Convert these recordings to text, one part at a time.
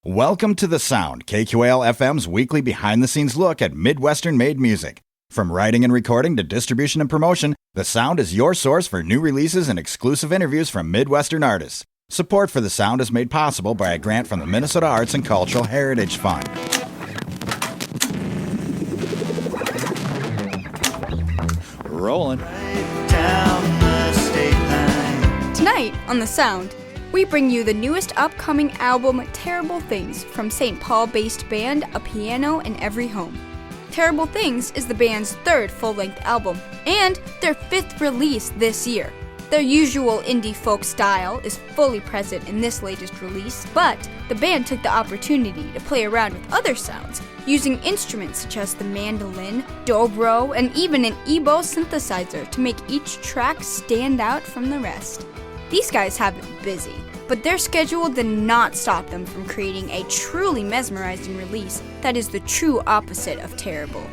Welcome to The Sound, KQAL-FM's weekly behind-the-scenes look at Midwestern-made music. From writing and recording to distribution and promotion, The Sound is your source for new releases and exclusive interviews from Midwestern artists. Support for The Sound is made possible by a grant from the Minnesota Arts and Cultural Heritage Fund. Rolling. Tonight on The Sound, we bring you the newest upcoming album, Terrible Things, from St. Paul-based band A Piano in Every Home. Terrible Things is the band's third full-length album, and their fifth release this year. Their usual indie folk style is fully present in this latest release, but the band took the opportunity to play around with other sounds, using instruments such as the mandolin, dobro, and even an EBow synthesizer to make each track stand out from the rest. These guys have been busy, but their schedule did not stop them from creating a truly mesmerizing release that is the true opposite of terrible.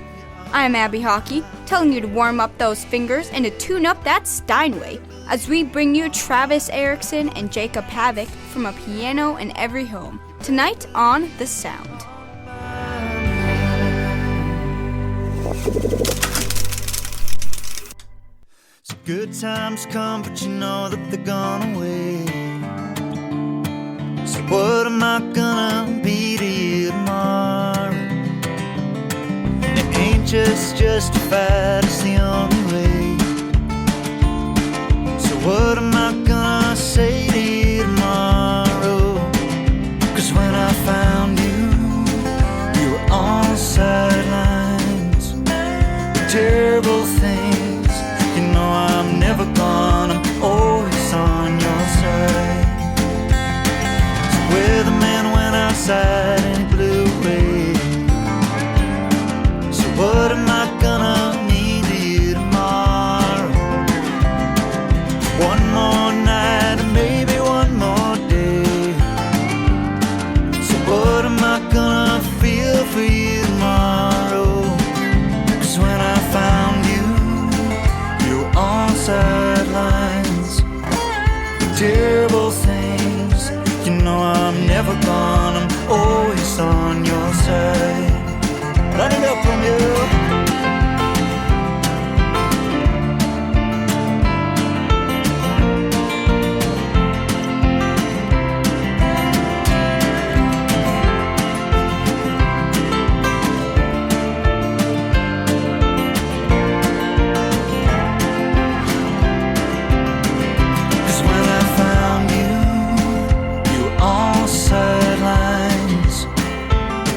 I'm Abby Hawkey, telling you to warm up those fingers and to tune up that Steinway, as we bring you Travis Erickson and Jacob Pavek from A Piano in Every Home, tonight on The Sound. So good times come, but you know that they're gone away. So what am I gonna be to you tomorrow? It ain't just justified, it's the only way. So what am I gonna say to you tomorrow? 'Cause when I found you were on the sidelines with terrible things. You know I'm never gone, I'm always on your side. So where the man went outside and he blew away. So what am I gonna need to you tomorrow? One more night and maybe one more day. So what am I gonna feel for you tomorrow? 'Cause when I found you on sidelines, terrible things. You know I'm never gone, I'm always on your side. Let it up from you.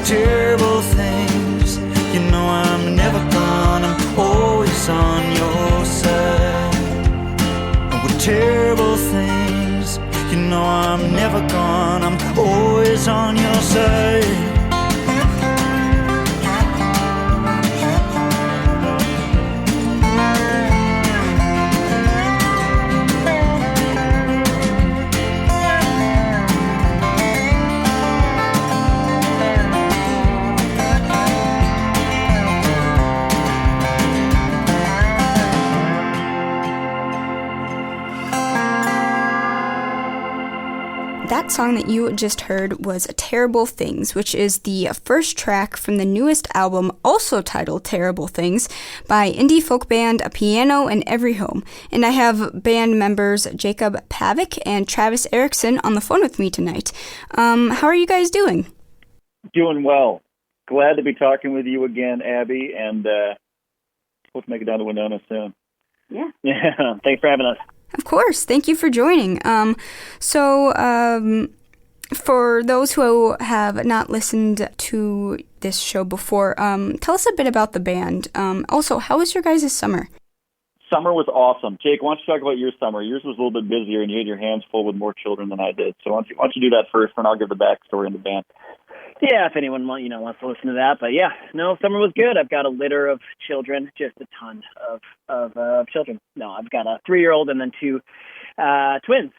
Terrible things, you know I'm never gone, I'm always on your side. And with terrible things, you know I'm never gone, I'm always on your side. That song that you just heard was Terrible Things, which is the first track from the newest album, also titled Terrible Things, by indie folk band A Piano in Every Home. And I have band members Jacob Pavek and Travis Erickson on the phone with me tonight. How are you guys doing? Doing well. Glad to be talking with you again, Abby, and hope to make it down to Winona soon. Yeah. Yeah. Thanks for having us. Of course. Thank you for joining. For those who have not listened to this show before, tell us a bit about the band. Also, how was your guys' summer? Summer was awesome. Jake, why don't you talk about your summer? Yours was a little bit busier, and you had your hands full with more children than I did. So why don't you do that first, and I'll give the backstory in the band. Yeah, if anyone wants to listen to that. But yeah, no, summer was good. I've got a litter of children, just a ton of children. No, I've got a 3-year-old and then 2 twins.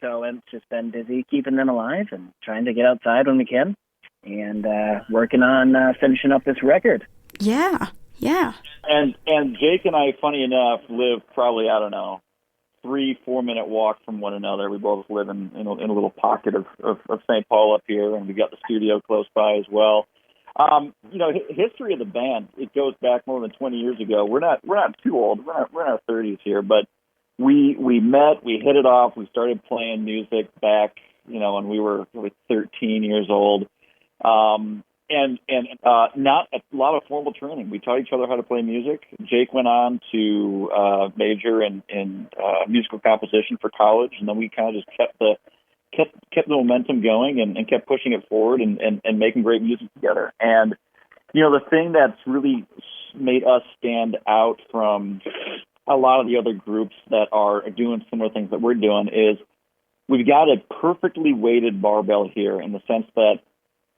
So it's just been busy keeping them alive and trying to get outside when we can, and working on finishing up this record. Yeah. And Jake and I, funny enough, live probably, I don't know, 3-4 minute walk from one another. We both live in a little pocket of St. Paul up here, and we've got the studio close by as well. History of the band, it goes back more than 20 years ago. We're not too old. We're in our 30s here, but we met, we hit it off. We started playing music back, when we were 13 years old. And not a lot of formal training. We taught each other how to play music. Jake went on to major in musical composition for college, and then we kind of just kept the momentum going and kept pushing it forward and making great music together. And the thing that's really made us stand out from a lot of the other groups that are doing similar things that we're doing is we've got a perfectly weighted barbell here, in the sense that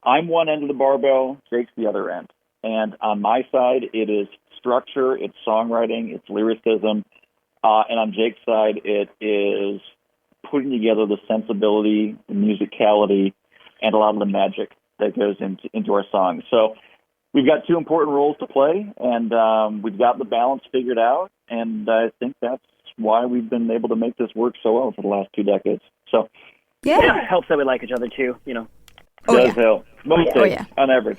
I'm one end of the barbell, Jake's the other end. And on my side, it is structure, it's songwriting, it's lyricism. And on Jake's side, it is putting together the sensibility, the musicality, and a lot of the magic that goes into our songs. So we've got two important roles to play, and we've got the balance figured out. And I think that's why we've been able to make this work so well for the last 2 decades. So yeah, it helps that we like each other too, Does help. Most days, on average.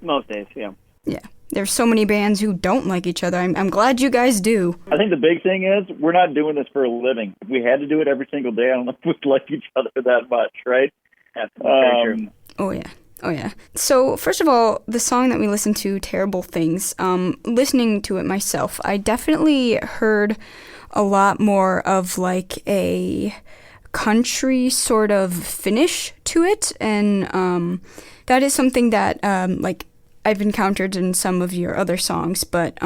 Most days, yeah. Yeah. There's so many bands who don't like each other. I'm glad you guys do. I think the big thing is we're not doing this for a living. If we had to do it every single day, I don't know if we'd like each other that much, right? That's very true. Oh, yeah. So, first of all, the song that we listened to, Terrible Things, listening to it myself, I definitely heard a lot more of like a country sort of finish to it, and that is something that I've encountered in some of your other songs. But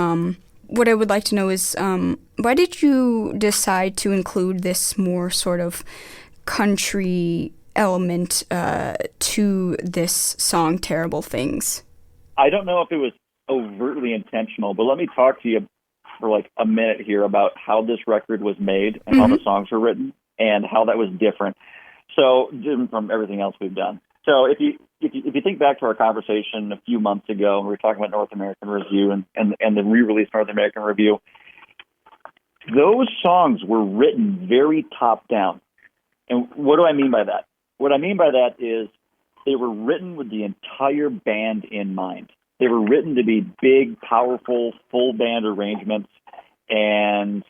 what I would like to know is why did you decide to include this more sort of country element to this song, Terrible Things? I don't know if it was overtly intentional, but let me talk to you for like a minute here about how this record was made and how the songs were written, and how that was different. So, different from everything else we've done. So, if you think back to our conversation a few months ago, and we were talking about North American Review and the re-released North American Review, those songs were written very top down. And what do I mean by that? What I mean by that is they were written with the entire band in mind. They were written to be big, powerful, full band arrangements, and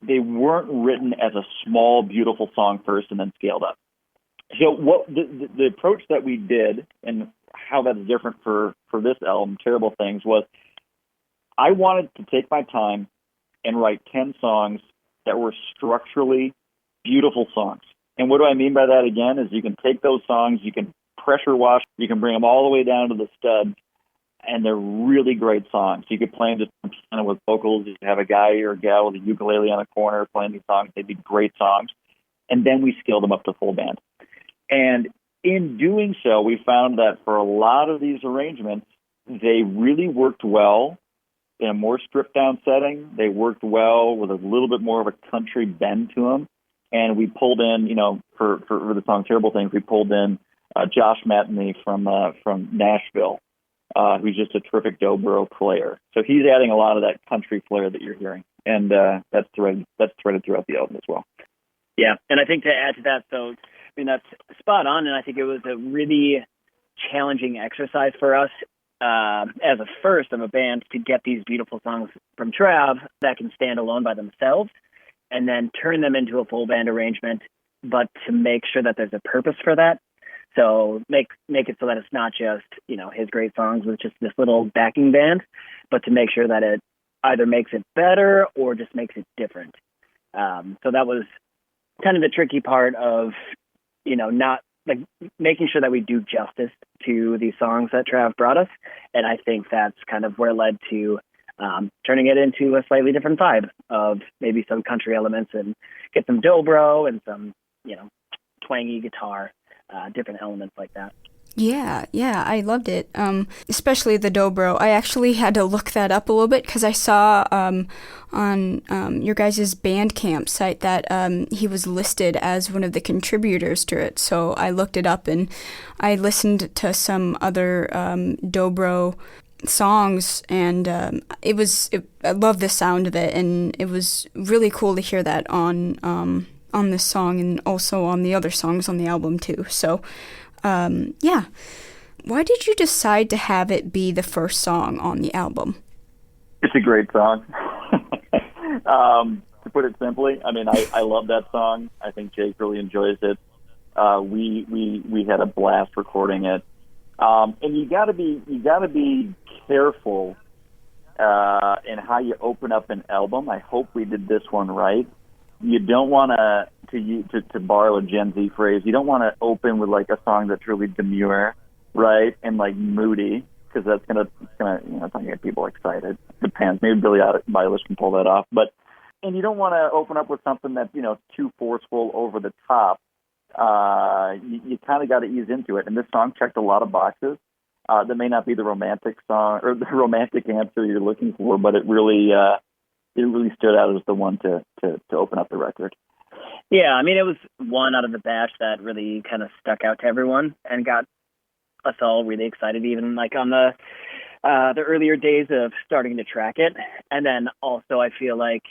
they weren't written as a small, beautiful song first and then scaled up. So what the approach that we did, and how that's different for this album, Terrible Things, was I wanted to take my time and write 10 songs that were structurally beautiful songs. And what do I mean by that, again, is you can take those songs, you can pressure wash, you can bring them all the way down to the studs, and they're really great songs. You could play them just piano with vocals. You could have a guy or a gal with a ukulele on the corner playing these songs. They'd be great songs. And then we scaled them up to full band. And in doing so, we found that for a lot of these arrangements, they really worked well in a more stripped-down setting. They worked well with a little bit more of a country bend to them. And we pulled in, for the song Terrible Things, we pulled in Josh Matney from Nashville, who's just a terrific dobro player. So he's adding a lot of that country flair that you're hearing, and that's threaded throughout the album as well. Yeah, and I think to add to that, that's spot on, and I think it was a really challenging exercise for us as a first of a band to get these beautiful songs from Trav that can stand alone by themselves, and then turn them into a full band arrangement, but to make sure that there's a purpose for that. So make it so that it's not just, his great songs with just this little backing band, but to make sure that it either makes it better or just makes it different. So that was kind of the tricky part of, not like making sure that we do justice to these songs that Trav brought us. And I think that's kind of where it led to turning it into a slightly different vibe of maybe some country elements and get some dobro and some, twangy guitar. Different elements like that. Yeah, I loved it, especially the dobro. I actually had to look that up a little bit because I saw on your guys' Bandcamp site that he was listed as one of the contributors to it. So I looked it up and I listened to some other dobro songs, and I love the sound of it, and it was really cool to hear that on this song and also on the other songs on the album too. So, yeah. Why did you decide to have it be the first song on the album? It's a great song. To put it simply, I mean, I love that song. I think Jake really enjoys it. We had a blast recording it. And you gotta be careful in how you open up an album. I hope we did this one right. You don't want to borrow a Gen Z phrase, you don't want to open with like a song that's really demure, right, and like moody, because that's gonna it's gonna get people excited. Depends. Maybe Billie Eilish can pull that off, and you don't want to open up with something that's too forceful, over the top. You kind of got to ease into it, and this song checked a lot of boxes. That may not be the romantic song or the romantic answer you're looking for, but it really stood out as the one to open up the record. Yeah, I mean, it was one out of the batch that really kind of stuck out to everyone and got us all really excited, even like on the earlier days of starting to track it. And then also I feel like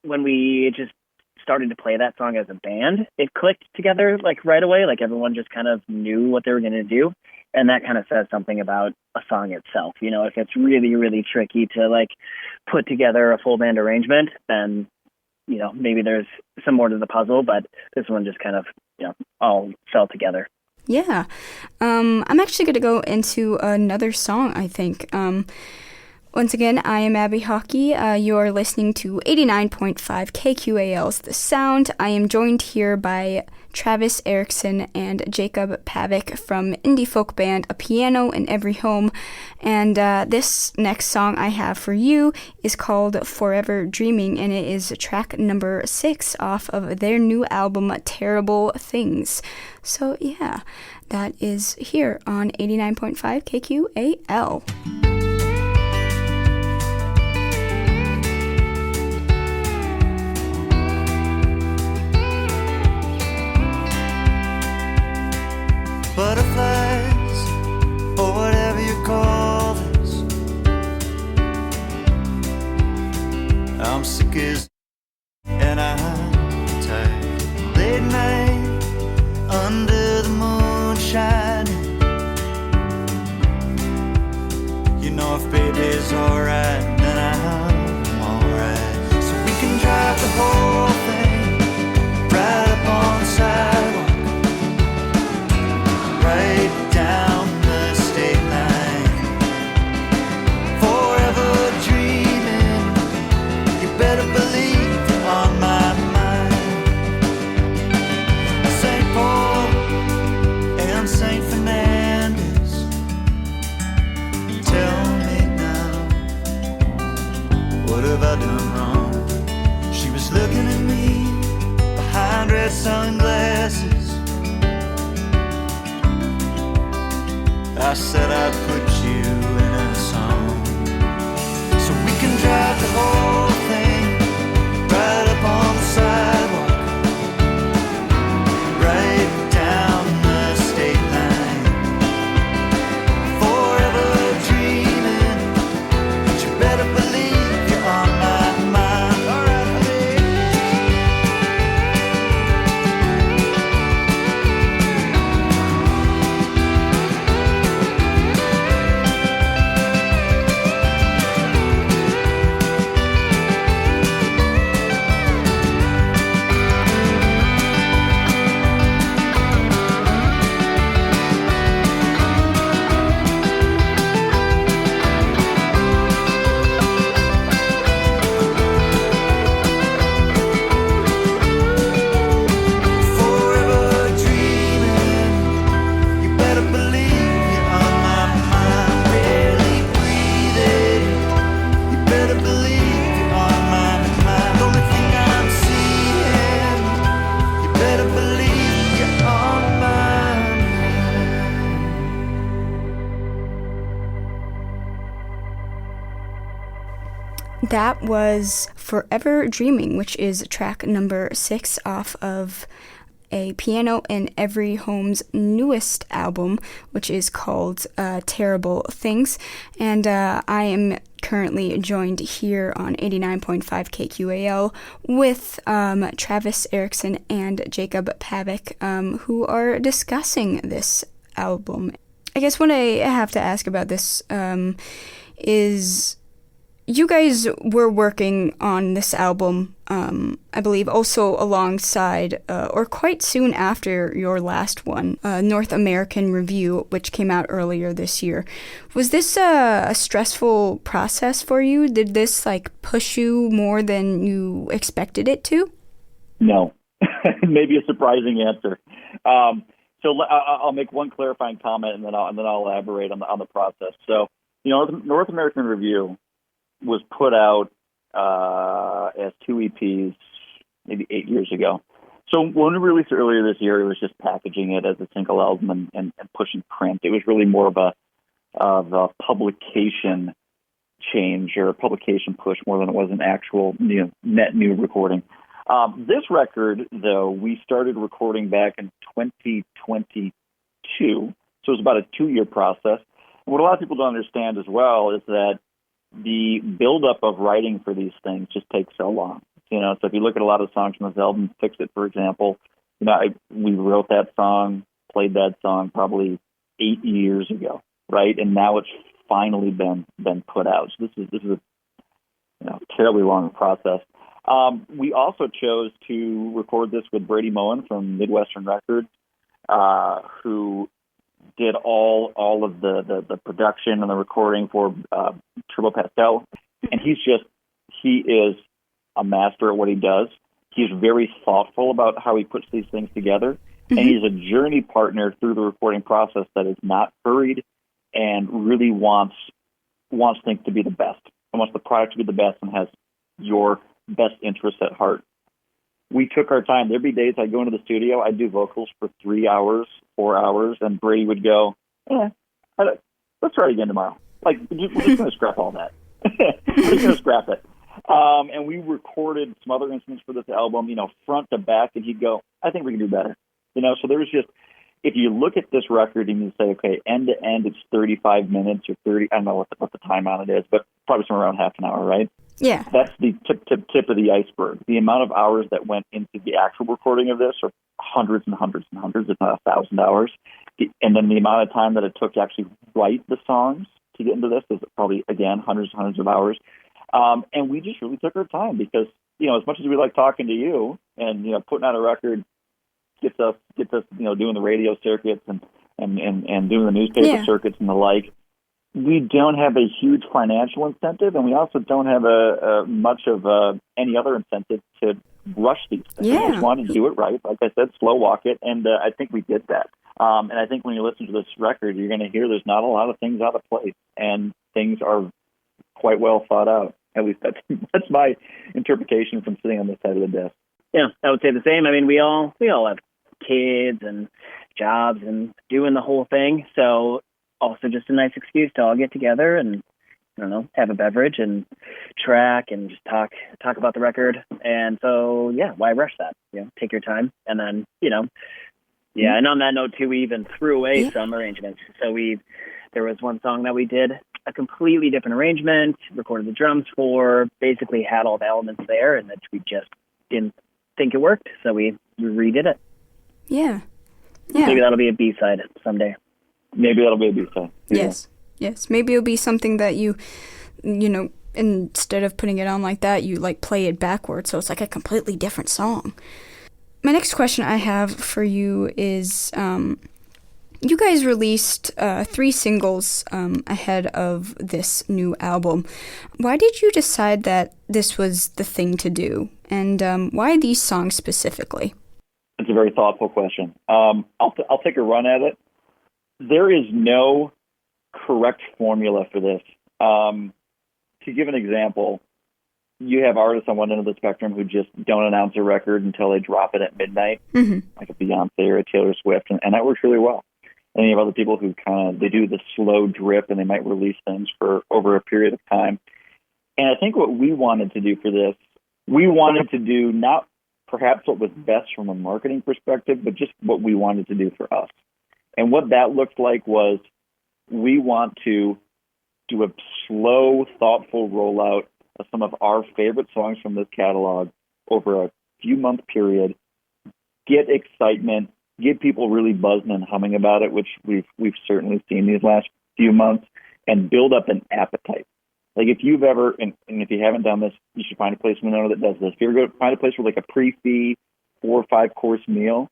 when we just started to play that song as a band, it clicked together like right away. Like everyone just kind of knew what they were going to do. And that kind of says something about a song itself. If it's really, really tricky to like put together a full band arrangement, then, maybe there's some more to the puzzle, but this one just kind of, all fell together. Yeah. I'm actually going to go into another song, I think. Once again, I am Abby Hawkey. You're listening to 89.5 KQAL's The Sound. I am joined here by Travis Erickson and Jacob Pavek from indie folk band A Piano in Every Home. And this next song I have for you is called Forever Dreaming, and it is track number 6 off of their new album, Terrible Things. So yeah, that is here on 89.5 KQAL. Butterflies, or whatever you call this. I'm sick as and I'm tired. Late night, under the moon shining. If baby's alright, then I'm alright. So we can drive the whole thing right up on the sidewalk, right down the state line. Forever dreaming, you better believe you're on my mind. St. Paul and St. Fernandez, tell me now, what have I done wrong? She was looking at me behind red sunglasses. I said I'd put you in a song, so we can drive the whole thing right up on the sidewalk, right down the state line. Forever dreaming, but you better believe you're on my mind. All right, That was Forever Dreaming, which is track number 6 off of a piano in every home's newest album, which is called Terrible Things. And I am currently joined here on 89.5 KQAL with Travis Erickson and Jacob Pavek, who are discussing this album. I guess what I have to ask about this is you guys were working on this album, I believe, also alongside or quite soon after your last one, North American Review, which came out earlier this year. Was this a stressful process for you? Did this push you more than you expected it to? No. Maybe a surprising answer. So I'll make one clarifying comment, and then I'll elaborate on the process. So, North American Review was put out as 2 EPs maybe 8 years ago. So when we released it earlier this year, it was just packaging it as a single album and pushing print. It was really more of a publication change or a publication push more than it was an actual net new recording. This record, though, we started recording back in 2022, so it was about a 2-year process. And what a lot of people don't understand as well is that the buildup of writing for these things just takes so long. So if you look at a lot of songs from this album, Fix It, for example, we wrote that song, played that song probably 8 years ago, right? And now it's finally been put out. So this is a terribly long process. We also chose to record this with Brady Moen from Midwestern Records, who did all of the production and the recording for Turbo Pastel. And he is a master at what he does. He's very thoughtful about how he puts these things together. Mm-hmm. And he's a journey partner through the recording process that is not hurried and really wants things to be the best. And wants the product to be the best and has your best interests at heart. We took our time. There'd be days I'd go into the studio, I'd do vocals for 3 hours, 4 hours, and Brady would go, let's try it again tomorrow. We're just going to scrap all that. We're just going to scrap it. And we recorded some other instruments for this album, front to back, and he'd go, I think we can do better. So there was just, if you look at this record and you say, okay, end to end, it's 35 minutes or 30, I don't know what the time on it is, but probably somewhere around half an hour, right? Yeah. That's the tip of the iceberg. The amount of hours that went into the actual recording of this are hundreds and hundreds and hundreds, if not 1,000 hours. And then the amount of time that it took to actually write the songs to get into this is probably, again, hundreds and hundreds of hours. And we just really took our time because, as much as we like talking to you and, putting out a record gets us, doing the radio circuits and doing the newspaper circuits and the like, we don't have a huge financial incentive, and we also don't have much of any other incentive to rush these things. Yeah. We just want to do it right. Like I said, slow walk it, and I think we did that. And I think when you listen to this record, you're going to hear there's not a lot of things out of place, and things are quite well thought out. At least that's my interpretation from sitting on this side of the desk. Yeah, I would say the same. I mean, we all have kids and jobs and doing the whole thing, so also just a nice excuse to all get together and, have a beverage and track and just talk about the record. And so, why rush that? Take your time. And then, and on that note too, we even threw away some arrangements. So there was one song that we did a completely different arrangement, recorded the drums for, basically had all the elements there, and that we just didn't think it worked. So we redid it. Yeah. Maybe that'll be a B-side someday. Maybe that'll be a B-side. Yes. Maybe it'll be something that you instead of putting it on like that, you play it backwards, so it's like a completely different song. My next question I have for you is, you guys released 3 singles ahead of this new album. Why did you decide that this was the thing to do, and why these songs specifically? It's a very thoughtful question. I'll take a run at it. There is no correct formula for this. To give an example, you have artists on one end of the spectrum who just don't announce a record until they drop it at midnight, like a Beyonce or a Taylor Swift, and that works really well. And you have other people who they do the slow drip, and they might release things for over a period of time. And I think what we wanted to do for this, we wanted to do not perhaps what was best from a marketing perspective, but just what we wanted to do for us. And what that looked like was we want to do a slow, thoughtful rollout of some of our favorite songs from this catalog over a few-month period, get excitement, get people really buzzing and humming about it, which we've certainly seen these last few months, and build up an appetite. Like if you've ever, and if you haven't done this, you should find a place in Winona that does this. If you ever go find a place with like a pre-fee 4 or 5 course meal,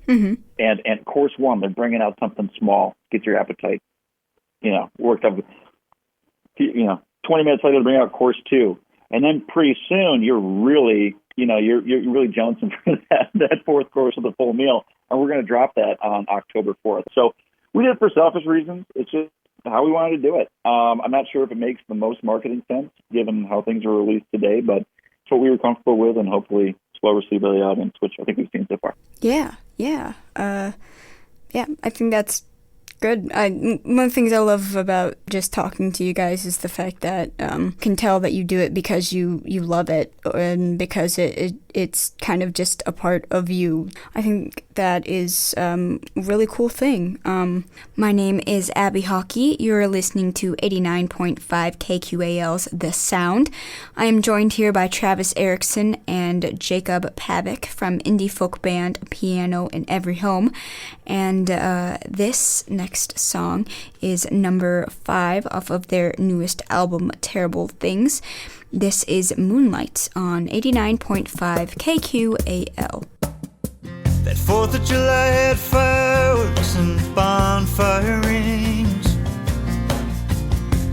Mm-hmm. and course 1, they're bringing out something small, get your appetite, worked up. 20 minutes later, they bring out course 2, and then pretty soon you're really, you're really jonesing for that 4th course of the full meal, and we're going to drop that on October 4th. So we did it for selfish reasons. It's just how we wanted to do it. I'm not sure if it makes the most marketing sense given how things are released today, but it's what we were comfortable with, and hopefully it's well received by the audience, which I think we've seen so far. Yeah. I think that's good. One of the things I love about just talking to you guys is the fact that can tell that you do it because you love it, and because it's kind of just a part of you. I think that is a really cool thing. My name is Abby Hawkey. You're listening to 89.5 KQAL's The Sound. I am joined here by Travis Erickson and Jacob Pavek from indie folk band Piano in Every Home. And this next song is number 5 off of their newest album, Terrible Things. This is Moonlight on 89.5 KQAL. That 4th of July had fireworks and bonfire rings,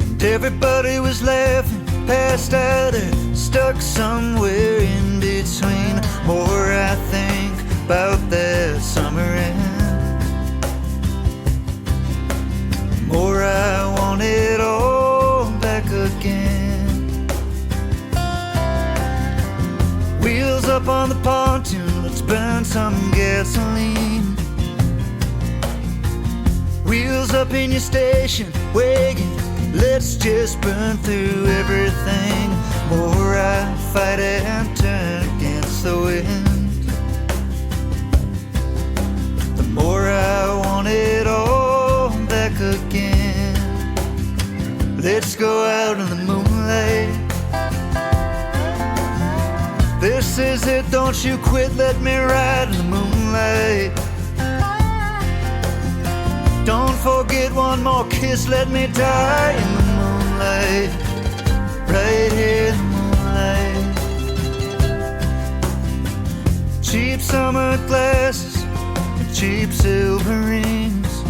and everybody was laughing, passed out or stuck somewhere in between. More I think about that summer end, more I want it all back again. Wheels up on the pontoon, let's burn some gasoline. Wheels up in your station wagon, let's just burn through everything. More I fight and turn against the wind, the more I want it all back again. Let's go out in the moonlight. This is it, don't you quit, let me ride in the moonlight. Don't forget one more kiss, let me die in the moonlight. Right here in the moonlight. Cheap summer glasses, cheap silver rings,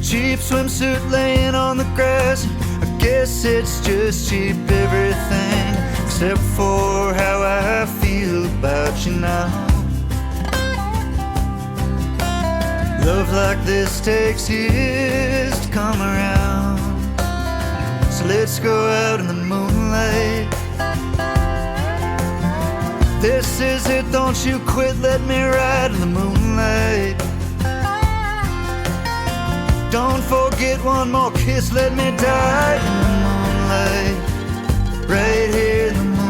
cheap swimsuit laying on the grass. I guess it's just cheap everything, except for how I feel about you now. Love like this takes years to come around, so let's go out in the moonlight. This is it, don't you quit, let me ride in the moonlight. Don't forget one more kiss, let me die in the moonlight. Right here in the moonlight.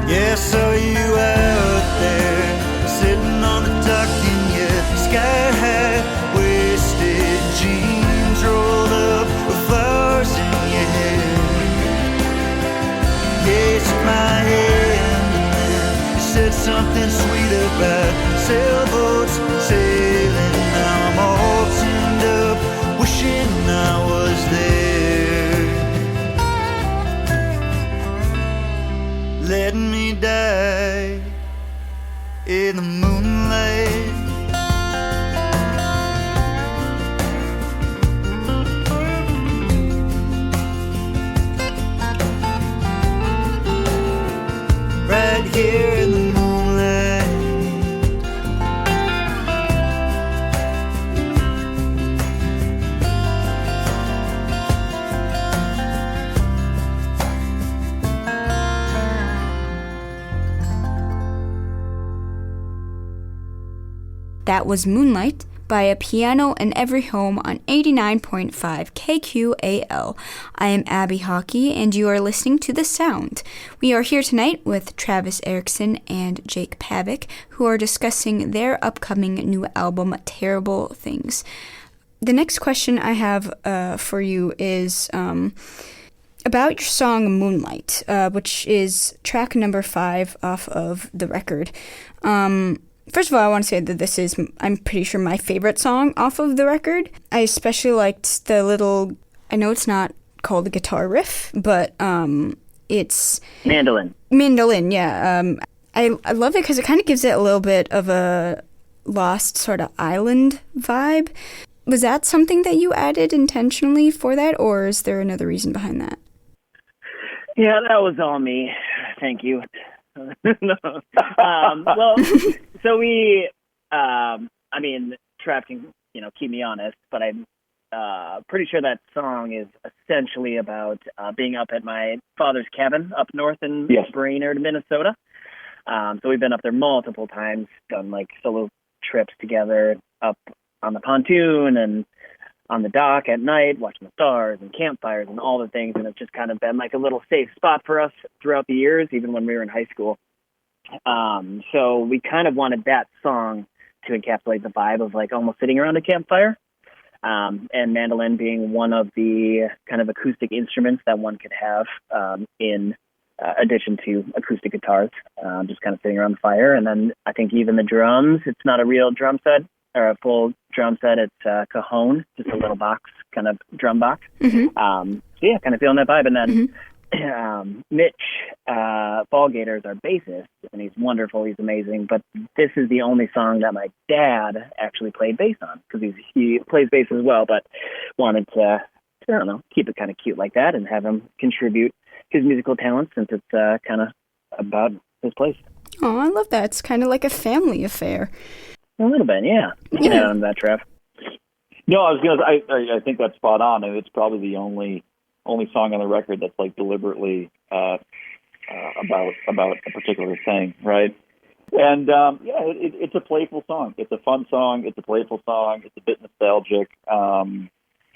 Yeah, I saw you out there, sitting on the dock in your sky-high wasted jeans, rolled up with flowers in your hair. Yeah, you took my hand and then you said something sweet about sailboats sailing. Now I'm all tuned up, wishing I was there. Let me die in the moonlight. Right here in the moonlight. That was Moonlight by a piano in every home on 89.5 KQAL. I am Abby Hawkey, and you are listening to The Sound. We are here tonight with Travis Erickson and Jake Pavek, who are discussing their upcoming new album, Terrible Things. The next question I have for you is about your song Moonlight, which is track number 5 off of the record. First of all, I want to say that this is, I'm pretty sure, my favorite song off of the record. I especially liked the little, I know it's not called a guitar riff, but it's... Mandolin, yeah. I love it because it kind of gives it a little bit of a Lost sort of island vibe. Was that something that you added intentionally for that, or is there another reason behind that? Yeah, that was all me. Thank you. No. Well, so we, Trav can, keep me honest, but I'm pretty sure that song is essentially about being up at my father's cabin up north in Brainerd, Minnesota. So we've been up there multiple times, done like solo trips together up on the pontoon and on the dock at night, watching the stars and campfires and all the things. And it's just kind of been like a little safe spot for us throughout the years, even when we were in high school. So we kind of wanted that song to encapsulate the vibe of like almost sitting around a campfire. And mandolin being one of the kind of acoustic instruments that one could have in addition to acoustic guitars, just kind of sitting around the fire. And then I think even the drums, it's not a real drum set or a full drum set. It's cajon, just a little box, kind of drum box. Mm-hmm. So yeah, kind of feeling that vibe. And then Mitch Ballgater is our bassist, and he's wonderful. He's amazing. But this is the only song that my dad actually played bass on, because he plays bass as well, but wanted to, I don't know, keep it kind of cute like that and have him contribute his musical talents, since it's kind of about his place. Oh, I love that. It's kind of like a family affair. A little bit, yeah. On that, Trev. No, I was gonna. I think that's spot on, and it's probably the only song on the record that's like deliberately about a particular thing, right? And it's a playful song. It's a fun song. It's a playful song. It's a bit nostalgic, and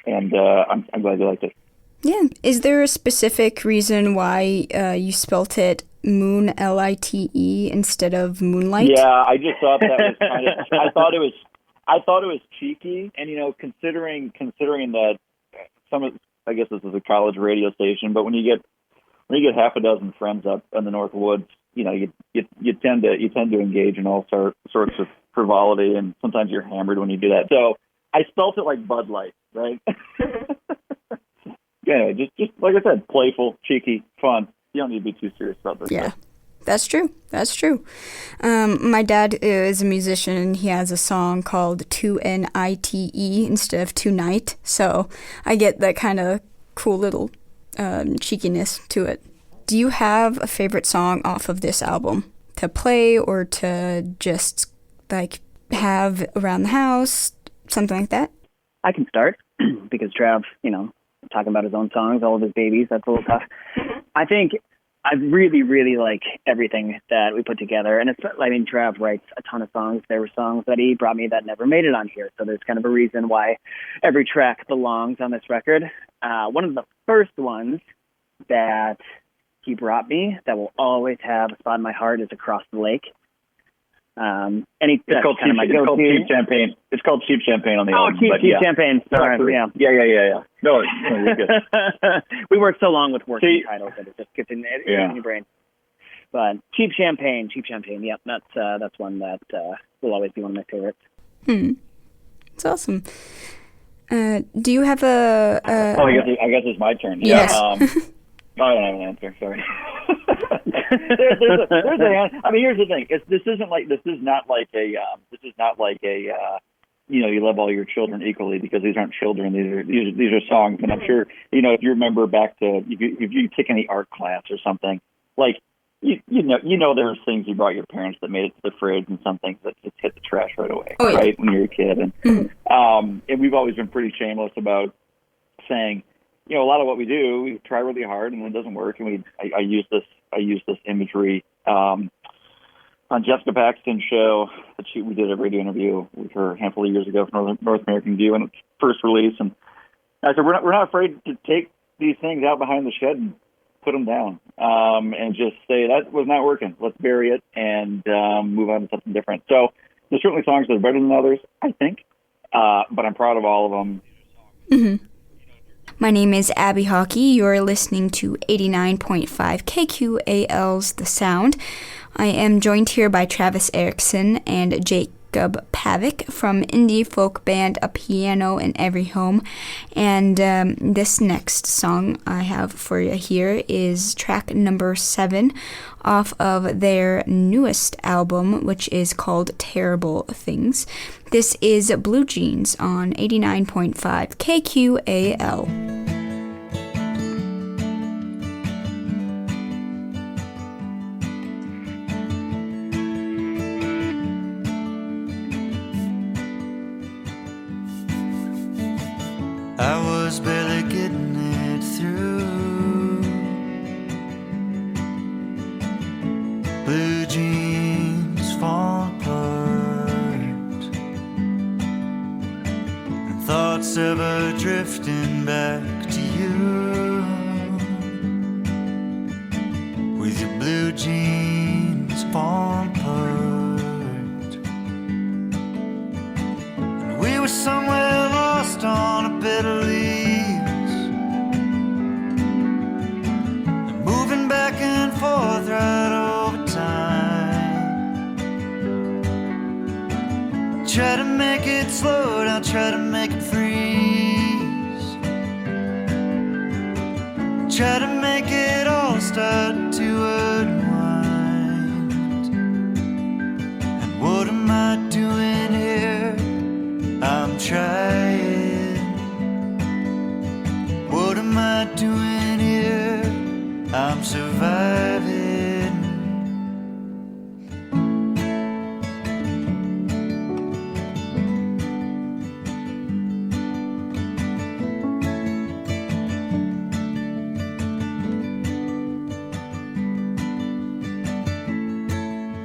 I'm glad you liked it. Yeah. Is there a specific reason why you spelt it Moon Lite instead of Moonlight? Yeah, I just thought that was kind of. I thought it was cheeky, and considering that I guess this is a college radio station, but when you get half a dozen friends up in the North Woods, you tend to engage in all sorts of frivolity, and sometimes you're hammered when you do that. So I spelt it like Bud Light, right? Yeah, just like I said, playful, cheeky, fun. You don't need to be too serious about this. Yeah, that's true. My dad is a musician, and he has a song called Tnite instead of Tonight. So I get that kind of cool little cheekiness to it. Do you have a favorite song off of this album to play or to just like have around the house, something like that? I can start because Trav, talking about his own songs, all of his babies, that's a little tough. I think I really, really like everything that we put together. And Trav writes a ton of songs. There were songs that he brought me that never made it on here. So there's kind of a reason why every track belongs on this record. One of the first ones that he brought me that will always have a spot in my heart is Across the Lake. It's called Cheap Champagne. It's called Cheap Champagne on the album. Cheap Champagne. Sorry, yeah. Yeah. No, you're good. We work so long with working titles that it just gets in your brain. But Cheap Champagne. Yep, that's one that will always be one of my favorites. It's awesome. Do you have a? I guess it's my turn. Yes. I don't have an answer. Sorry. there's an answer. I mean, here's the thing. This is not like a you love all your children equally, because these aren't children. These are songs, and I'm sure if you remember back to if you take any art class or something, like there's things you brought your parents that made it to the fridge, and some things that just hit the trash right away, right when you're a kid, and we've always been pretty shameless about saying, a lot of what we do, we try really hard, and when it doesn't work, and I use this imagery on Jessica Paxton's show that we did a radio interview with her a handful of years ago for North American View and its first release. And I said, we're not afraid to take these things out behind the shed and put them down and just say that was not working. Let's bury it and move on to something different. So there's certainly songs that are better than others, I think, but I'm proud of all of them. Mm-hmm. My name is Abby Hawkey. You're listening to 89.5 KQAL's The Sound. I am joined here by Travis Erickson and Jacob Pavek from indie folk band A Piano in Every Home. And this next song I have for you here is track number 7 off of their newest album, which is called Terrible Things. This is Blue Jeans on 89.5 KQAL. I was barely getting it through. Blue jeans fall apart, and thoughts ever drifting back to you. With your blue jeans fall apart, and we were somewhere lost on a bed of leaves, and moving back and forth right over time. Try to make it slow down, try to make it freeze, try to make it all start to unwind. And what am I doing here? I'm trying. What am I doing here? I'm surviving.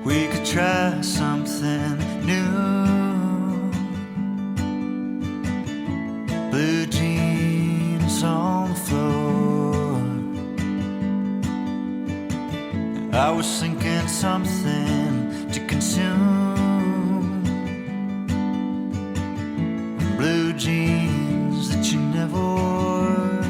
We could try something new. Blue jeans on the floor. I was thinking something to consume. Blue jeans that you never wore.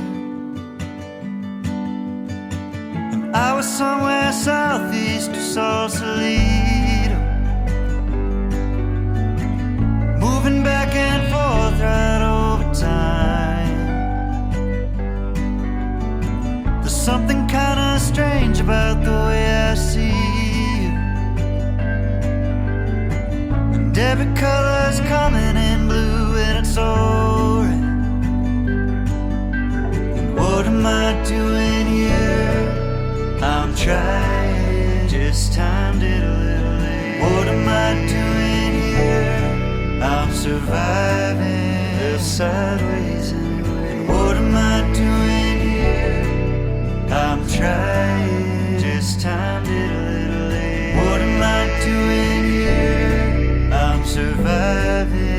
And I was somewhere southeast of Sausalito, moving back and forth right over time. There's something kinda strange about the way I see you, and every color's coming in blue and it's alright. And what am I doing here? I'm trying, just timed it a little late. What am I doing here? I'm surviving, live sideways anyway. What am I doing here? I'm trying, just timed it a little late. What am I doing here? I'm surviving.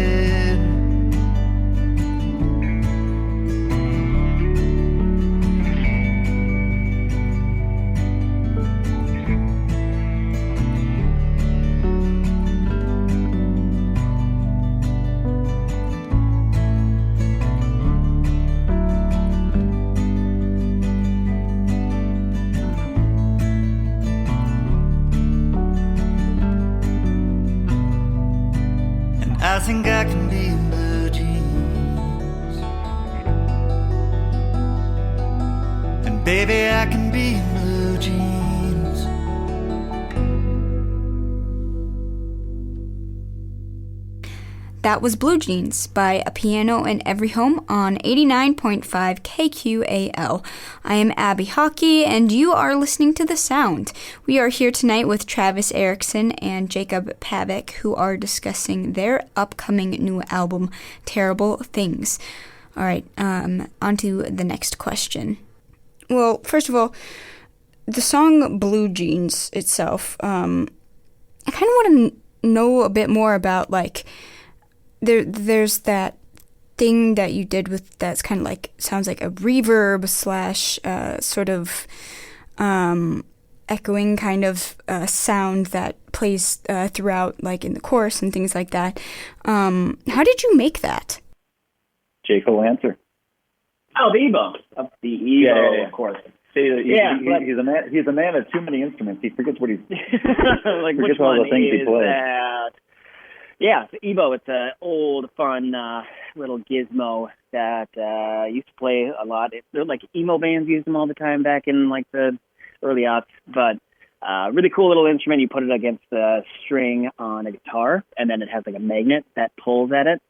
I think I can be in blue jeans, and baby I can be in blue jeans. That was Blue Jeans by A Piano in Every Home on 89.5 KQAL. I am Abby Hawkey, and you are listening to The Sound. We are here tonight with Travis Erickson and Jacob Pavek, who are discussing their upcoming new album, Terrible Things. All right, on to the next question. Well, first of all, the song Blue Jeans itself, I kind of want to know a bit more about, like, there's that thing that you did with that's kind of like, sounds like a reverb slash sort of echoing kind of sound that plays throughout, like in the chorus and things like that. How did you make that? Jake will answer. Oh, the EBow. The EBow, of course. He's a man of too many instruments. He forgets what he's like forgets which all one the things he is plays. that? Yeah, it's EBow. It's an old, fun little gizmo that used to play a lot. They're like emo bands used them all the time back in like the early aughts. But really cool little instrument. You put it against the string on a guitar, and then it has like a magnet that pulls at it.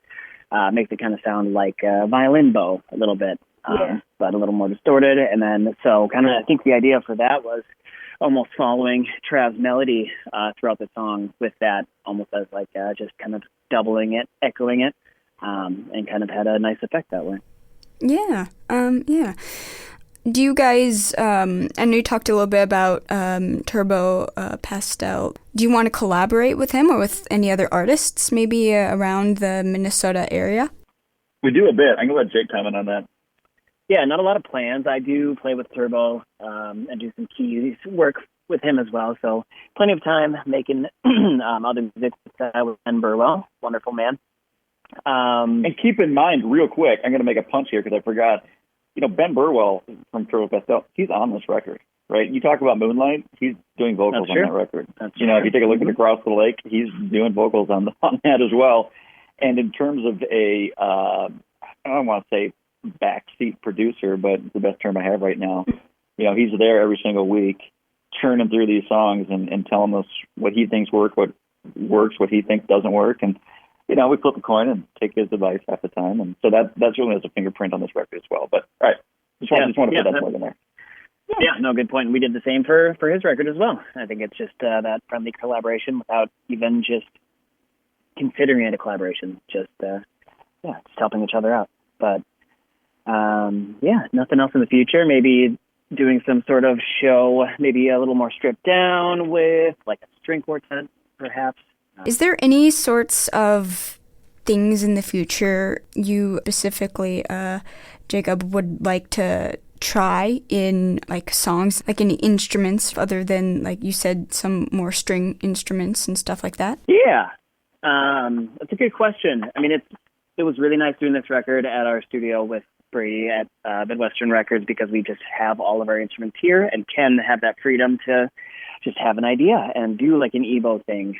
Makes it kind of sound like a violin bow a little bit, but a little more distorted. And then so kind of I think the idea for that was almost following Trav's melody throughout the song with that almost as like just kind of doubling it, echoing it, and kind of had a nice effect that way. Yeah. Do you guys, I know you talked a little bit about Turbo Pastel. Do you want to collaborate with him or with any other artists, maybe around the Minnesota area? We do a bit. I'm going to let Jake comment on that. Yeah, not a lot of plans. I do play with Turbo and do some keys work with him as well. So plenty of time making other music with Ben Burwell, wonderful man. And keep in mind, real quick, I'm going to make a punch here because I forgot. You know, Ben Burwell from Turbo Pastel, he's on this record, right? You talk about Moonlight, he's doing vocals on that record. If you take a look at Across the Lake, he's doing vocals on that as well. And in terms of I don't want to say backseat producer, but the best term I have right now, you know, he's there every single week, churning through these songs and telling us what he thinks what works, what he thinks doesn't work. And, you know, we flip a coin and take his advice half the time. And so that certainly has a fingerprint on this record as well. But, all right, just want to put that plug in there. Yeah, no, good point. We did the same for his record as well. I think it's just that friendly collaboration without even just considering it a collaboration, just helping each other out. But, nothing else in the future. Maybe doing some sort of show, maybe a little more stripped down with like a string quartet, perhaps. Is there any sorts of things in the future you specifically, Jacob, would like to try in like songs, like any instruments other than, like you said, some more string instruments and stuff like that? Yeah, that's a good question. I mean, it was really nice doing this record at our studio with Brady at Midwestern Records because we just have all of our instruments here and can have that freedom to just have an idea and do like an EBow thing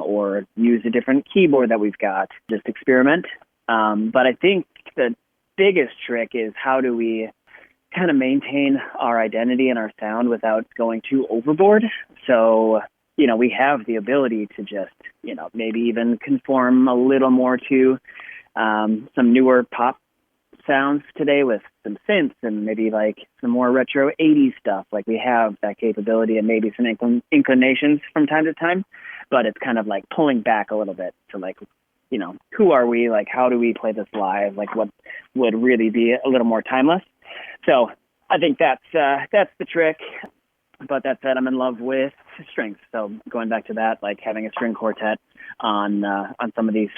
or use a different keyboard that we've got, just experiment. But I think the biggest trick is how do we kind of maintain our identity and our sound without going too overboard. So, you know, we have the ability to just, you know, maybe even conform a little more to some newer pop sounds today with some synths and maybe like some more retro 80s stuff. Like we have that capability and maybe some inclinations from time to time, but it's kind of like pulling back a little bit to like, you know, who are we? Like, how do we play this live? Like what would really be a little more timeless? So I think that's the trick. But that said, I'm in love with strings. So going back to that, like having a string quartet on some of these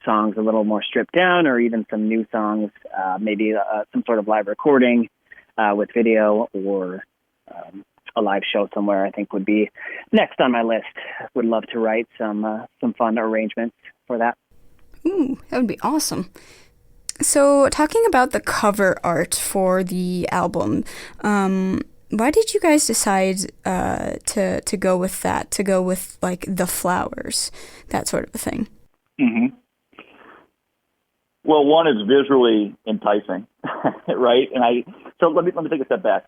songs a little more stripped down, or even some new songs, maybe some sort of live recording with video, or a live show somewhere, I think would be next on my list. Would love to write some fun arrangements for that. Ooh, that would be awesome. So talking about the cover art for the album, why did you guys decide to go with that, to go with like the flowers, that sort of a thing? Mm-hmm. Well, one is visually enticing, right? So let me take a step back,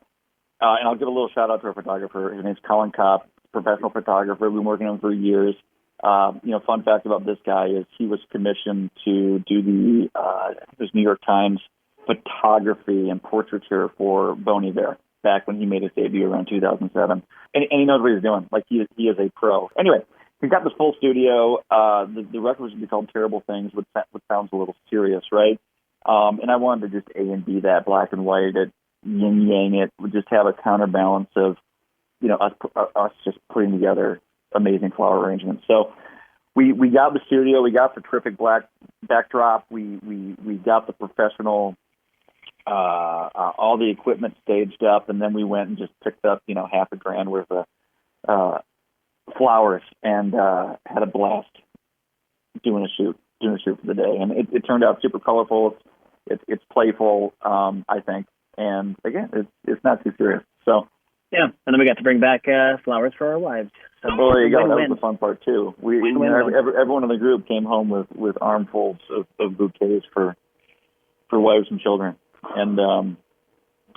and I'll give a little shout out to our photographer. His name's Colin Kopp, professional photographer. We've been working on him for years. Fun fact about this guy is he was commissioned to do the New York Times photography and portraiture for Bon Iver back when he made his debut around 2007, and he knows what he's doing. Like he is a pro. Anyway. We've got this full studio. The record was going to be called Terrible Things, which sounds a little serious, right? And I wanted to just A and B that, black and white it, yin yang it, would just have a counterbalance of, you know, us just putting together amazing flower arrangements. So we got the studio, we got the terrific black backdrop, we got the professional, all the equipment staged up, and then we went and just picked up, $500,000 worth of flowers and had a blast doing a shoot for the day. And it turned out super colorful. It's playful, I think, and again, it's not too serious. So yeah, and then we got to bring back flowers for our wives. So well, there you go. That win-win. was the fun part too. Everyone in the group came home with armfuls of bouquets for wives and children, and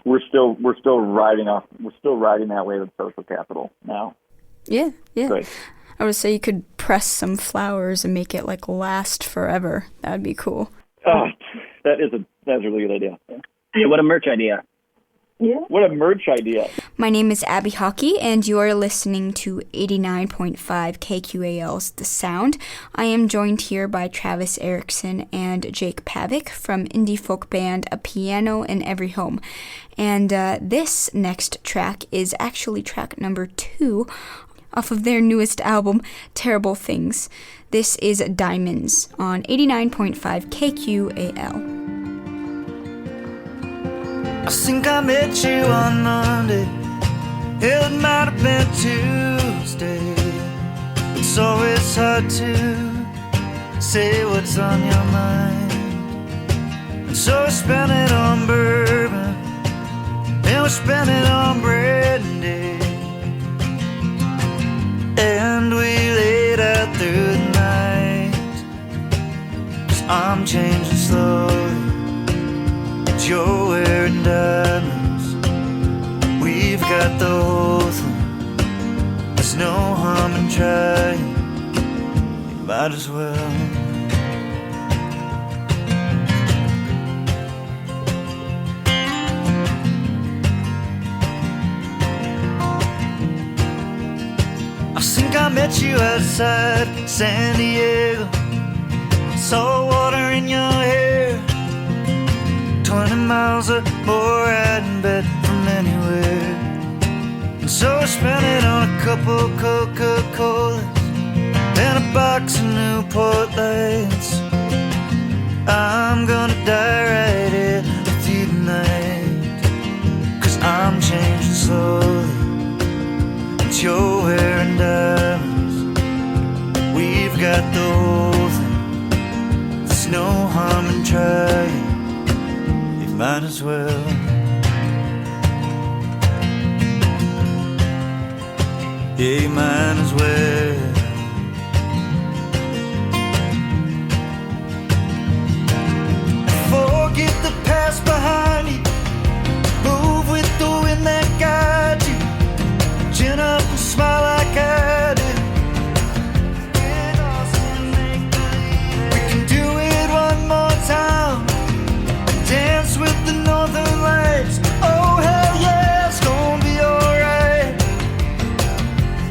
we're still riding that wave of social capital now. Yeah. Great. I would say you could press some flowers and make it last forever. That'd be cool. Oh, that's a really good idea. Yeah, what a merch idea. Yeah. What a merch idea. My name is Abby Hawkey, and you are listening to 89.5 KQAL's The Sound. I am joined here by Travis Erickson and Jake Pavek from indie folk band A Piano in Every Home. And this next track is actually track number 2 off of their newest album, Terrible Things. This is Diamonds on 89.5 KQAL. I think I met you on Monday. It might have been Tuesday. It's always hard to say what's on your mind. And so I spent it on bourbon, and we spent it on brandy, and we laid out through the night. 'Cause I'm changing slowly, but you're wearing diamonds. We've got the whole thing. There's no harm in trying. You might as well. I think I met you outside San Diego. Saw water in your hair. 20 miles or more out in bed from anywhere. And so I spent it on a couple Coca-Colas and a box of Newport Lights. I'm gonna die right here with you tonight. 'Cause I'm changing slowly, but you're wearing diamonds. We've got the whole thing. There's no harm in trying. Might as well. Yeah, you might as well. Forget the past behind you. Move with the wind that guides you. Chin up and smile like I do. We can do it one more time. Dance with the northern lights. Oh hell yeah, it's gonna be alright.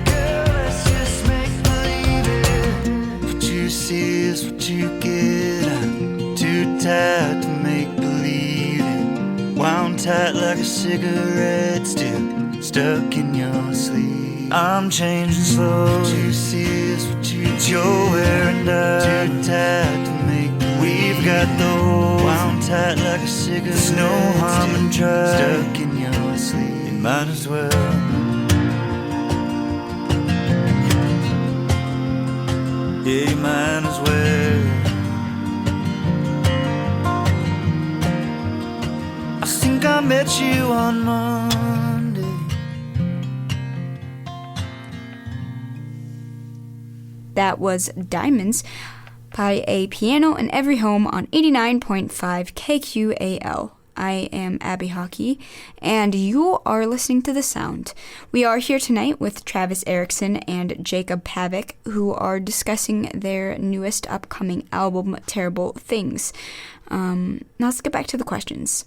Girl, let's just make believe it. What you see is what you get. I'm too tired to make believe it. Wound tight like a cigarette, still stuck in your sleeve. I'm changing slow. What you see is what you get. You're wearing diamonds. Too tired to make believe. We've got the whole wound tight like a cigarette. There's no harm in trying. Stuck in your sleep. You might as well. Yeah, you might as well. I think I met you on Monday. That was Diamonds by A Piano in Every Home on 89.5 KQAL. I am Abby Hawkey, and you are listening to The Sound. We are here tonight with Travis Erickson and Jacob Pavek, who are discussing their newest upcoming album, Terrible Things. Now let's get back to the questions.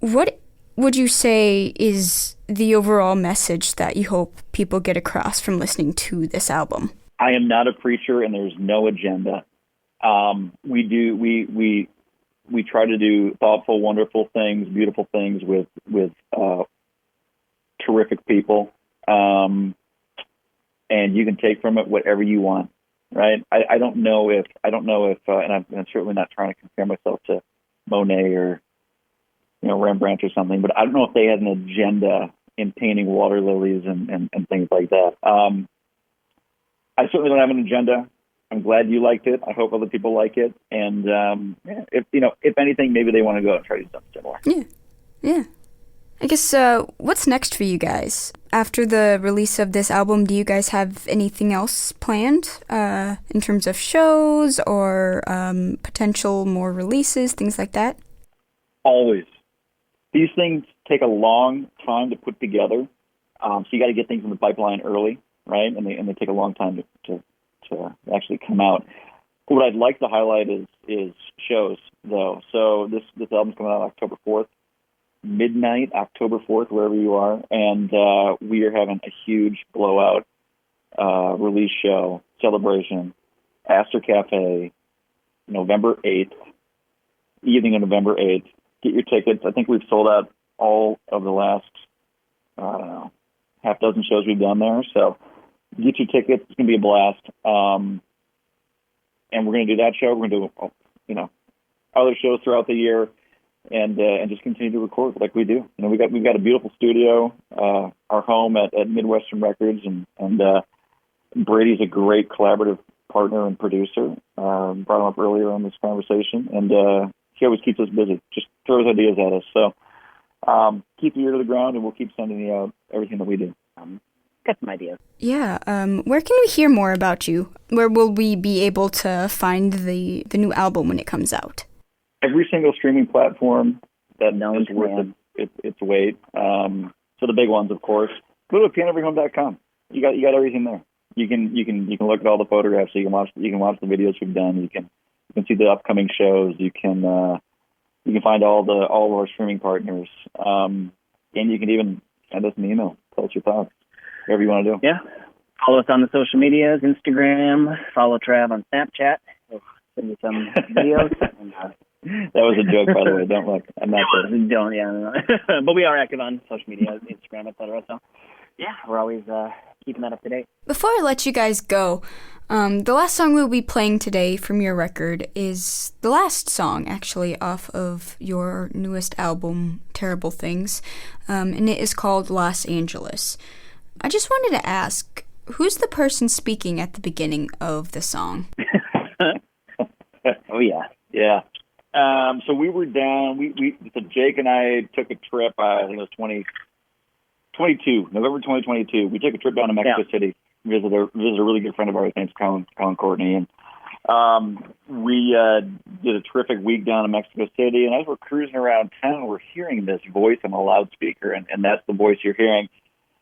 What would you say is the overall message that you hope people get across from listening to this album? I am not a preacher, and there's no agenda. We try to do thoughtful, wonderful things, beautiful things with terrific people. and you can take from it whatever you want, right? I don't know if, and I'm certainly not trying to compare myself to Monet or, Rembrandt or something, but I don't know if they had an agenda in painting water lilies and things like that. I certainly don't have an agenda. I'm glad you liked it. I hope other people like it. And if anything, maybe they want to go out and try to do something similar. Yeah. I guess what's next for you guys? After the release of this album, do you guys have anything else planned in terms of shows or potential more releases, things like that? Always. These things take a long time to put together, so you got to get things in the pipeline early, right? And they take a long time to actually come out. What I'd like to highlight is shows, though. So this album's coming out October 4th, midnight, October 4th, wherever you are, and we are having a huge blowout release show celebration, Astor Cafe, November 8th, evening of November 8th. Get your tickets. I think we've sold out all of the last, half dozen shows we've done there. So get your tickets. It's going to be a blast. And we're going to do that show. We're going to do, other shows throughout the year and just continue to record like we do. We've got a beautiful studio, our home at Midwestern Records, and Brady's a great collaborative partner and producer. Brought him up earlier on this conversation, and he always keeps us busy, just throws ideas at us. So keep your ear to the ground, and we'll keep sending you out everything that we do. Got some ideas. Yeah. Where can we hear more about you? Where will we be able to find the new album when it comes out? Every single streaming platform that is worth its weight. So the big ones, of course. Go to pianoeveryhome.com. You got everything there. You can look at all the photographs. So you can watch the videos we've done. You can see the upcoming shows. You can find all of our streaming partners, and you can even send us an email. Tell us your thoughts, whatever you want to do. Yeah, follow us on the social medias, Instagram. Follow Trav on Snapchat. We'll send you some videos. That was a joke, by the way. Don't look. I'm not. Don't. Yeah. But we are active on social media, Instagram, etc. So yeah, we're always keeping that up to date. Before I let you guys go, the last song we'll be playing today from your record is the last song, actually, off of your newest album, Terrible Things, and it is called Los Angeles. I just wanted to ask, who's the person speaking at the beginning of the song? Oh, yeah. Yeah. So we were down, so Jake and I took a trip, I think it was November 2022. We took a trip down to Mexico City, visit a really good friend of ours named Colin Courtney, and we did a terrific week down in Mexico City, and as we're cruising around town, we're hearing this voice on a loudspeaker, and that's the voice you're hearing.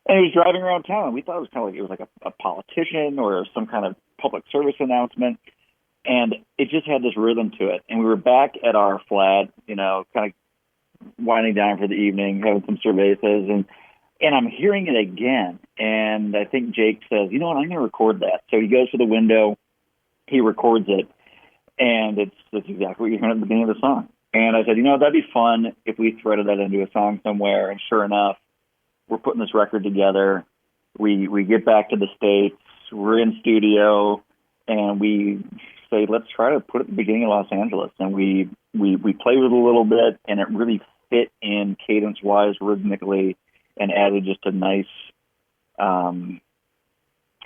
And he was driving around town. We thought it was kind of like it was like a politician or some kind of public service announcement. And it just had this rhythm to it. And we were back at our flat, kind of winding down for the evening, having some cervezas, and I'm hearing it again. And I think Jake says, you know what, I'm going to record that. So he goes to the window, he records it, and that's exactly what you're hearing at the beginning of the song. And I said, that'd be fun if we threaded that into a song somewhere. And sure enough, we're putting this record together. We get back to the States, we're in studio, and we say, let's try to put it at the beginning of Los Angeles. And we played with it a little bit, and it really fit in cadence-wise, rhythmically, and added just a nice kind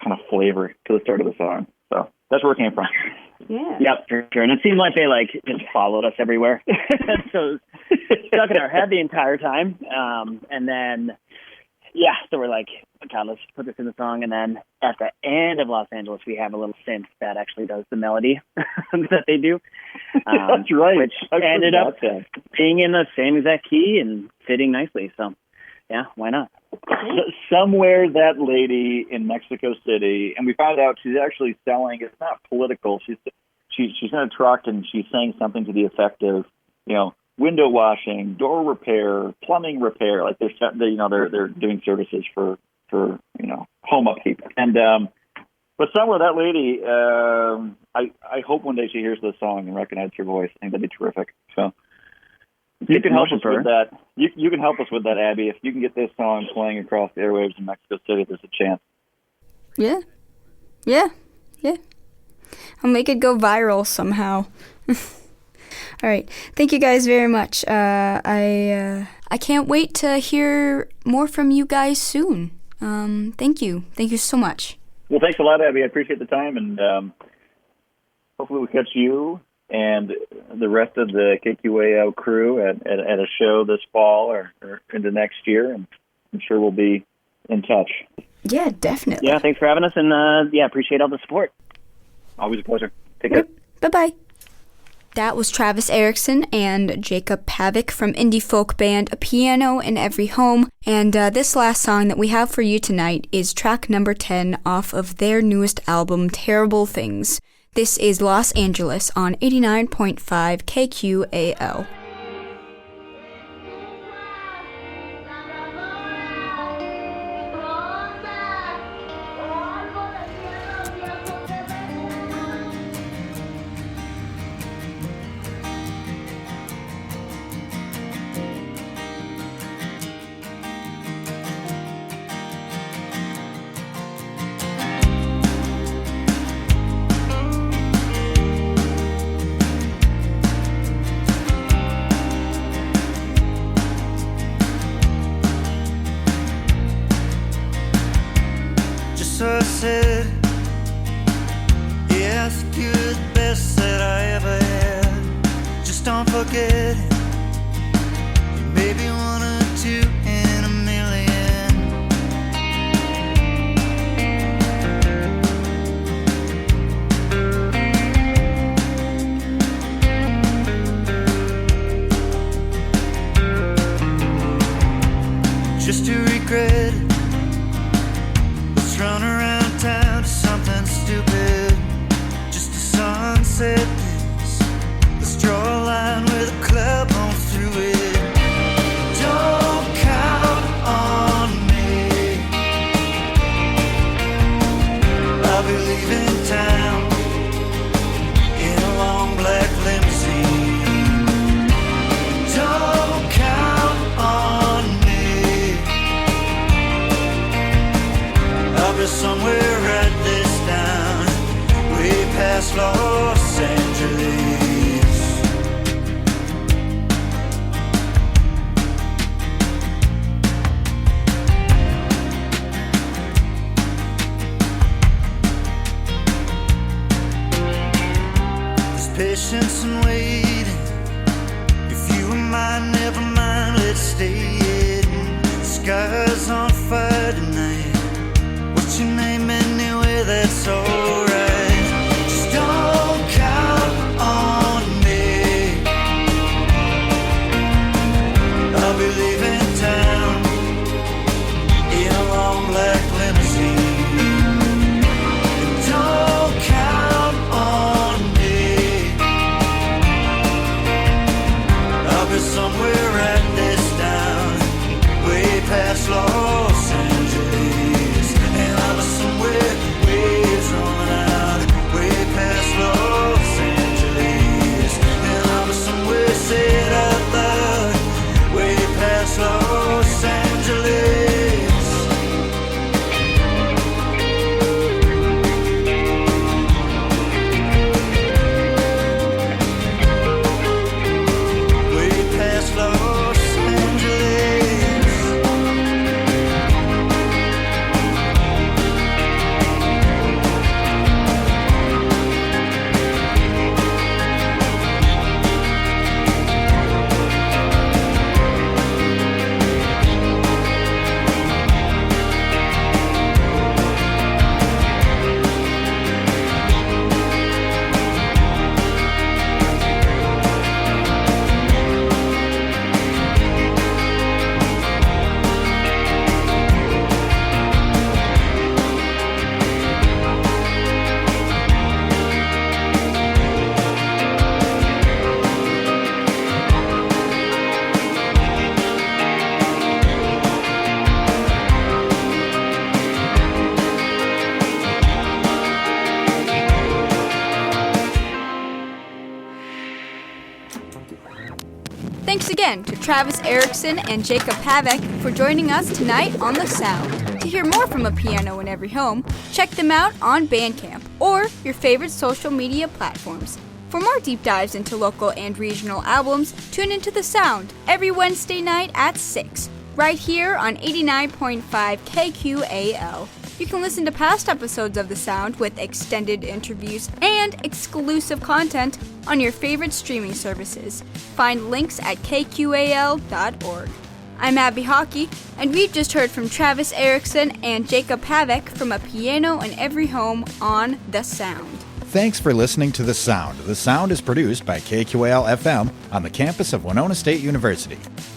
of flavor to the start of the song. So that's where it came from. Yeah. Yep, for sure. And it seemed like they just followed us everywhere. So it was stuck in our head the entire time. And then, so we're like, God, let's put this in the song. And then at the end of Los Angeles, we have a little synth that actually does the melody that they do. That's right. Which ended up being in the same exact key and fitting nicely. So, yeah, why not? Somewhere that lady in Mexico City, and we found out she's actually selling, it's not political, she's in a truck and she's saying something to the effect of, window washing, door repair, plumbing repair, like they're doing services for home upkeep. And but somewhere that lady, I hope one day she hears this song and recognizes her voice. I think that'd be terrific. So you can help us with that. You can help us with that, Abby. If you can get this song playing across the airwaves in Mexico City, there's a chance. Yeah, Yeah. I'll make it go viral somehow. All right. Thank you guys very much. I can't wait to hear more from you guys soon. Thank you. Thank you so much. Well, thanks a lot, Abby. I appreciate the time, and hopefully we'll catch you and the rest of the KQAO crew at a show this fall or into next year, and I'm sure we'll be in touch. Yeah, definitely. Yeah, thanks for having us, and appreciate all the support. Always a pleasure. Take care. Bye-bye. That was Travis Erickson and Jacob Pavek from indie folk band A Piano in Every Home. And this last song that we have for you tonight is track number 10 off of their newest album, Terrible Things. This is Los Angeles on 89.5 KQAL. So I said, yeah, I think you're the best that I ever had. Just don't forget it. Maybe one or two in a million. Just to regret it. Let's run around town to something stupid. Just a sunset dance. Let's draw a line with a club on through it. Don't count on me. I'll be leaving town in a long black limousine. Don't count on me. I'll be somewhere right this down, way past Los Angeles. There's patience and waiting. If you were mine, never mind, let's stay hidden. The sky's on fire tonight. What's your name anyway? That's alright. Just don't count on me. I'll be leaving town in a long black limousine. Don't count on me. I'll be somewhere right this down, way past Los Angeles. And I'll be somewhere, waves rolling out, way past Los Angeles. And I'll be somewhere, say it out loud, way past Los Angeles. Way past Los Angeles. Thanks again to Travis Erickson and Jacob Pavek for joining us tonight on The Sound. To hear more from A Piano in Every Home, check them out on Bandcamp or your favorite social media platforms. For more deep dives into local and regional albums, tune into The Sound every Wednesday night at 6, right here on 89.5 KQAL. You can listen to past episodes of The Sound with extended interviews and exclusive content on your favorite streaming services. Find links at kqal.org. I'm Abby Hawkey, and we've just heard from Travis Erickson and Jacob Pavek from A Piano in Every Home on The Sound. Thanks for listening to The Sound. The Sound is produced by KQAL-FM on the campus of Winona State University.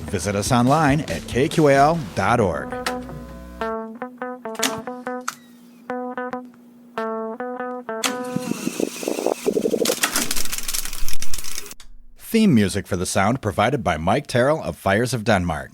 Visit us online at kqal.org. Theme music for The Sound provided by Mike Terrell of Fires of Denmark.